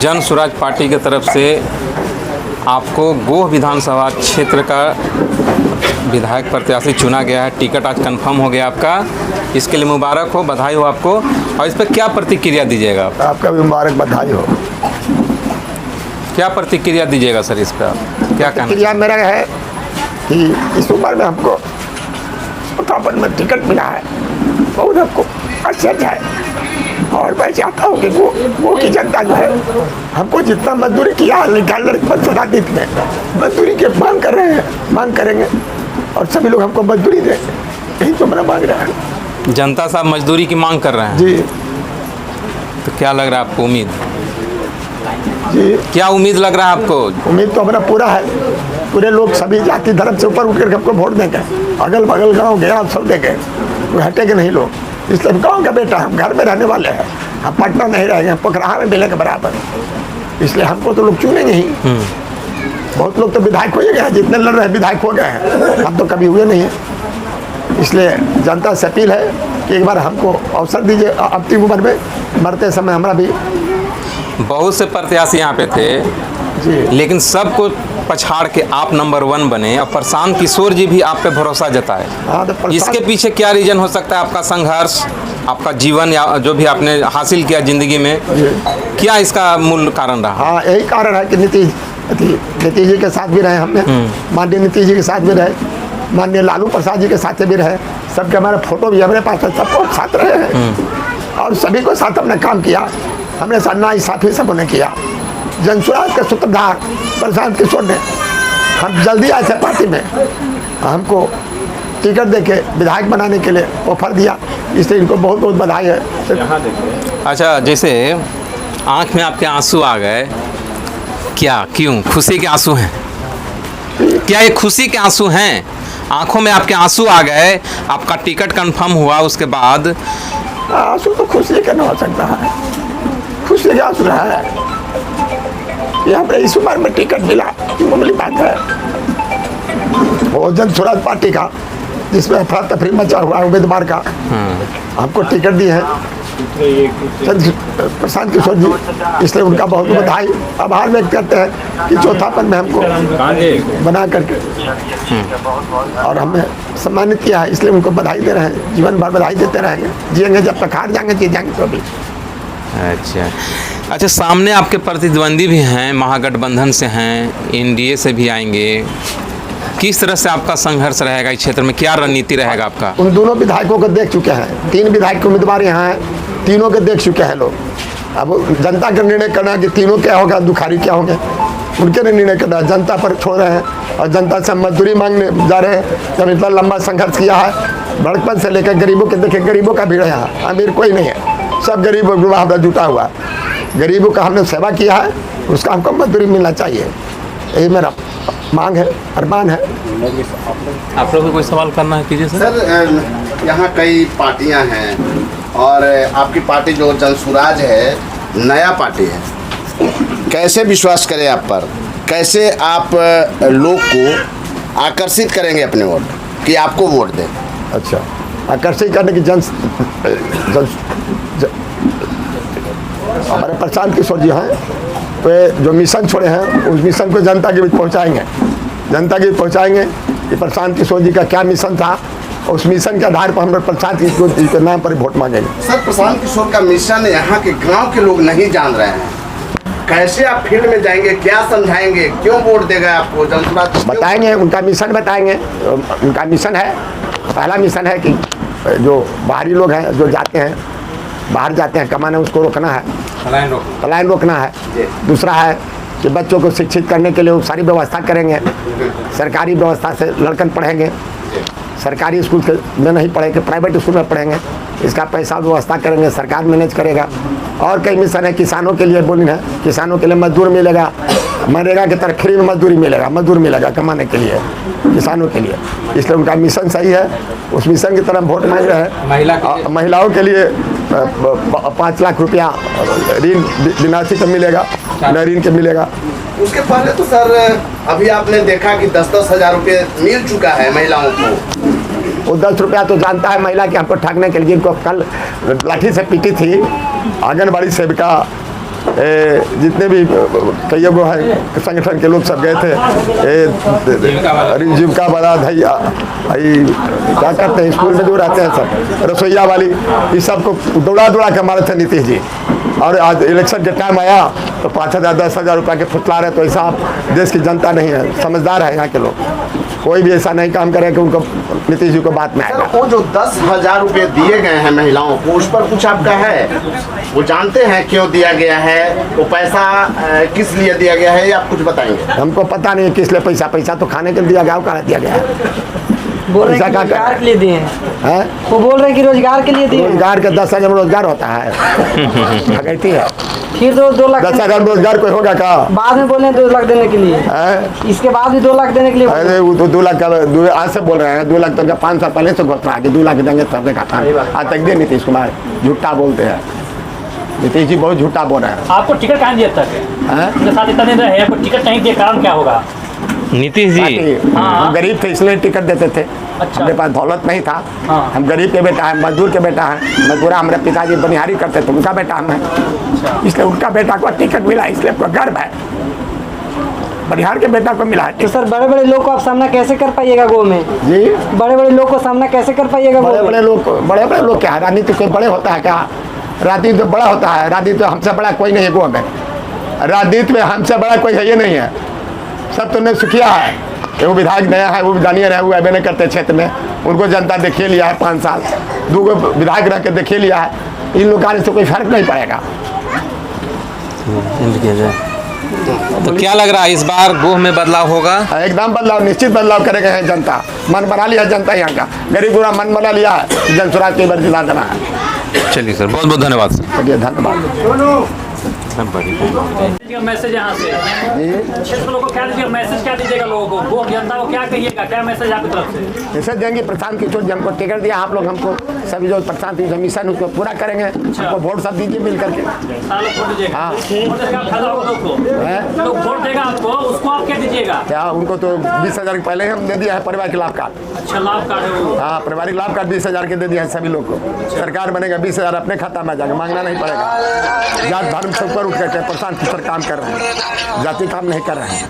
जन स्वराज पार्टी की तरफ से आपको गोह विधानसभा क्षेत्र का विधायक प्रत्याशी चुना गया है। टिकट आज कंफर्म हो गया आपका, इसके लिए मुबारक हो, बधाई हो आपको। और इस पर क्या प्रतिक्रिया दीजिएगा आप? आपका भी मुबारक, बधाई हो। क्या प्रतिक्रिया दीजिएगा सर इस पर आप? क्या कहना? प्रतिक्रिया मेरा है कि इस उम्र में हमको उत्तराखंड में टिकट मिला है, बहुत हमको आश्चर्य है। और मैं चाहता हूँ कि वो की जनता जो है हमको जितना मजदूरी किया शताब्दी में मजदूरी के मांग कर रहे हैं, मांग करेंगे और सभी लोग हमको मजदूरी दें, यही तो मेरा मांग रहा है। जनता साहब मजदूरी की मांग कर रहे हैं जी। तो क्या लग रहा है आपको उम्मीद? जी, क्या उम्मीद लग रहा है आपको? उम्मीद तो हमारा पूरा है। पूरे लोग सभी जाति धर्म से ऊपर उठकर हमको वोट देंगे, अगल बगल गाँव गया सब देंगे, वो हटेंगे नहीं लोग। इसलिए गाँव का बेटा, हम घर में रहने वाले हैं, हम पटना नहीं रहेंगे, पोखरा में मिलेंगे बराबर, इसलिए हमको तो लोग चुनेंगे ही। बहुत लोग तो विधायक हो गए हैं, जितने लड़ रहे हैं विधायक हो गए हैं, हम तो कभी हुए नहीं हैं। इसलिए जनता से अपील है कि एक बार हमको अवसर दीजिए। अंतिम उम्र में मरते समय हमारा भी बहुत से प्रत्याशी यहाँ पे थे जी, लेकिन सबको पछाड़ के आप नंबर 1 बने और प्रशांत किशोर जी भी आप पे भरोसा जताए। हाँ, तो इसके पीछे क्या रीजन हो सकता है? आपका संघर्ष, आपका जीवन या जो भी आपने हासिल किया जिंदगी में, क्या इसका मूल कारण रहा? हाँ, यही कारण है कि नीतीश जी के साथ भी रहे हमने, माननीय नीतीश जी के साथ भी रहे, माननीय लालू प्रसाद जी के साथ भी रहे, सबके हमारे फोटो भी हमारे पास है, सबको साथ रहे हैं और सभी को साथ हमने काम किया। हमने सन्ना साथी सबने किया। जन स्वराज के सूत्रधार प्रशांत किशोर ने, हम जल्दी आए थे पार्टी में, हमको टिकट देके विधायक बनाने के लिए ऑफर दिया, इसलिए इनको बहुत बहुत बधाई है। अच्छा, जैसे आँख में आपके आंसू आ गए, क्या, क्यों? खुशी के आंसू हैं क्या? ये खुशी के आंसू हैं? आंखों में आपके आंसू आ गए, आपका टिकट कंफर्म हुआ, उसके बाद आंसू तो खुशी का नहीं हो सकता है, खुशी का आंसू रहा है। यहाँ पर इस उम्र में टिकट मिला, मामूली बात है। वो जन स्वराज पार्टी का, जिसमें अफरा तफरी मचा हुआ उम्मीदवार का, हमको टिकट दी है प्रशांत किशोर जी, इसलिए उनका बहुत बधाई, आभार व्यक्त करते हैं कि चौथापन में हमको बना करके और हमें सम्मानित किया है, इसलिए उनको बधाई दे रहे हैं। जीवन भर बधाई देते रहेंगे, जिएंगे जब तक हार जाएंगे, जी जाएंगे तो भी। अच्छा, सामने आपके प्रतिद्वंदी भी हैं, महागठबंधन से हैं, एनडीए से भी आएंगे। किस तरह से आपका संघर्ष रहेगा इस क्षेत्र में? क्या रणनीति रहेगा आपका? उन दोनों विधायकों को देख चुके हैं, 3 विधायक उम्मीदवार यहाँ हैं, तीनों के देख चुके हैं लोग। अब जनता का निर्णय करना कि तीनों क्या होगा, दुखारी क्या होंगे, उनके निर्णय करना, जनता पर छोड़ रहे हैं। और जनता से मजदूरी मांगने जा रहे हैं। जब इतना लंबा संघर्ष किया है, बड़कपन से लेकर गरीबों के, देखे गरीबों का भीड़ है यहाँ, अमीर कोई नहीं है, सब गरीब गुरुआ जुटा हुआ है। गरीबों का हमने सेवा किया है, उसका हमको मजदूरी मिलना चाहिए, यही मेरा मांग है, अरमान है। आप लोग को कोई सवाल करना है, कीजिए सर। यहाँ कई पार्टियाँ हैं और आपकी पार्टी जो जन स्वराज है, नया पार्टी है, कैसे विश्वास करें आप पर? कैसे आप लोग को आकर्षित करेंगे अपने वोट कि आपको वोट दें? अच्छा, आकर्षित करने की हमारे प्रशांत किशोर जी हैं, तो जो मिशन छोड़े हैं उस मिशन को जनता के बीच पहुंचाएंगे, जनता के बीच पहुंचाएंगे कि प्रशांत किशोर जी का क्या मिशन था। उस मिशन के आधार पर हम लोग प्रशांत किशोर जी के नाम पर वोट मांगेंगे। सर, प्रशांत किशोर का मिशन यहाँ के गांव के लोग नहीं जान रहे हैं, कैसे आप फील्ड में जाएंगे, क्या समझाएंगे, क्यों वोट देगा आपको जन स्वराज? बताएंगे, उनका मिशन बताएंगे। उनका मिशन है, पहला मिशन है कि जो बाहरी लोग हैं, जो जाते हैं बाहर जाते हैं कमाने, उसको रोकना है, पलायन रोकना है। दूसरा है कि बच्चों को शिक्षित करने के लिए वो सारी व्यवस्था करेंगे, सरकारी व्यवस्था से लड़कन पढ़ेंगे, सरकारी स्कूल में नहीं पढ़ेंगे, प्राइवेट स्कूल में पढ़ेंगे, इसका पैसा व्यवस्था करेंगे, सरकार मैनेज करेगा। और कई मिशन है, किसानों के लिए बोली है, किसानों के लिए मजदूर मिलेगा, मनरेगा की तरह फ्री में मजदूरी मिलेगा, मजदूर मिलेगा कमाने के लिए किसानों के लिए, इसलिए उनका मिशन सही है। उस मिशन की तरफ वोट मांग रहे हैं। महिलाओं के लिए 5 लाख रुपया ऋण बिना का मिलेगा, न ऋण के मिलेगा। उसके पहले तो सर अभी आपने देखा कि 10-10 हज़ार रुपये मिल चुका है महिलाओं को। वो 10 रुपया तो जानता है महिला कि हमको ठगने के लिए, जिनको कल लाठी से पीटी थी आंगनबाड़ी सेविका जितने भी कई गो है संगठन के लोग सब गए थे, जीविका वाला भैया क्या कहते हैं स्कूल में जो रहते हैं सब रसोईया वाली, इस सबको दौड़ा के मारे थे नीतीश जी। और आज इलेक्शन के टाइम आया तो 5,000 10,000 रुपये के फुसला रहे। तो ऐसा देश की जनता नहीं है, समझदार है यहाँ के लोग, कोई भी ऐसा नहीं काम करे कि उनको नीतीश जी को बात में आएगा। वो जो 10,000 रुपये दिए गए हैं महिलाओं को, उस पर कुछ आपका है? वो जानते हैं क्यों दिया गया है, वो पैसा किस लिए दिया गया है, ये आप कुछ बताएंगे? हमको पता नहीं किस लिए पैसा तो खाने के लिए दिया गया, वो कहाँ दिया गया है? बोल रहे हैं कि रोजगार के लिए दिए हैं। वो बोल रहे हैं कि रोजगार के लिए दिए। रोजगार के 10,000 में रोजगार होता है? ठगैती है। फिर 2 लाख 10,000 रोजगार कोई होगा का? बाद में बोले 2 लाख देने के लिए, इसके बाद भी 2 लाख देने के लिए। अरे वो तो 2 लाख का आज से बोल रहे हैं, 2 लाख तो 5 साल पहले से घोषणा है कि 2 लाख देंगे सबने कहा। आज तक दे नीतीश कुमार झूठा बोलते हैं, नीतीश जी बहुत झूठा बोल रहे हैं। आपको टिकट कहाँ दिया तक? साथ इतना दिन रहे, आपको टिकट नहीं दिया, कारण क्या होगा? नीतीश जी हम गरीब थे इसलिए टिकट देते थे। अच्छा। हमारे पास दौलत नहीं था। हाँ। हम गरीब के बेटा है, मजदूर के बेटा है, मजदूरा हमारे पिताजी बनिहारी करते थे, उनका बेटा हम है। इसलिए उनका बेटा को टिकट मिला, इसलिए आपको गर्व है, बनिहार के बेटा को मिला है। तो सर बड़े बड़े लोग को आप सामना कैसे कर पाइएगा गो में? जी बड़े बड़े लोग को सामना कैसे कर पाइएगा? बड़े बड़े लोग क्या है? राजनीति कोई बड़े होता है क्या? राजनीति तो बड़ा होता है, राजनीति तो हमसे बड़ा कोई नहीं है गो में। राजनीति में हमसे बड़ा कोई है ये नहीं है, सब तो ने सुखिया है। वो विधायक नया है, वो विधानीय है, वो अबे नहीं करते क्षेत्र में, उनको जनता देखिए लिया है 5 साल, 2 विधायक रह के देखिए लिया है। इन लोग आने से कोई फर्क नहीं पड़ेगा। तो क्या लग रहा है इस बार गोह में बदलाव होगा? एकदम बदलाव, निश्चित बदलाव करेगा है जनता। मन बना लिया जनता यहाँ का, गरीब पूरा मन बना लिया है, जन स्वराज के बार जिला देना है। चलिए सर, बहुत बहुत धन्यवाद सर। चलिए धन्यवाद। मैसेज यहाँ से क्षेत्र लोगों को क्या दीजिएगा, मैसेज क्या दीजिएगा लोगों को, वो जनता को क्या कहिएगा, क्या मैसेज आपकी तरफ से? जैसे देंगे प्रशांत किशोर जी हमको टिकट दिया, आप लोग हमको सभी जो प्रशांत किशोर मिशन उसको पूरा करेंगे। हमको वोट सब दीजिए मिल करके। वोट दीजिएगा। हाँ। लोग वोट देगा आपको, उसको आप क्या दीजिएगा? क्या उनको तो 20,000 के पहले हम दे दिया है परिवार के लाभ कार्ड। अच्छा, लाभ कार्ड है वो? हाँ, पारिवारिक लाभ कार्ड 20,000 के दे दिया है सभी लोग को। सरकार बनेगा 20,000 अपने खाता में आ जाएगा, मांगना नहीं पड़ेगा। जात धर्म से ऊपर उठ करके प्रशांत किशोर काम कर रहे हैं, जाति काम नहीं कर रहे हैं।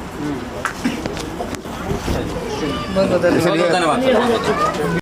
धन्यवाद।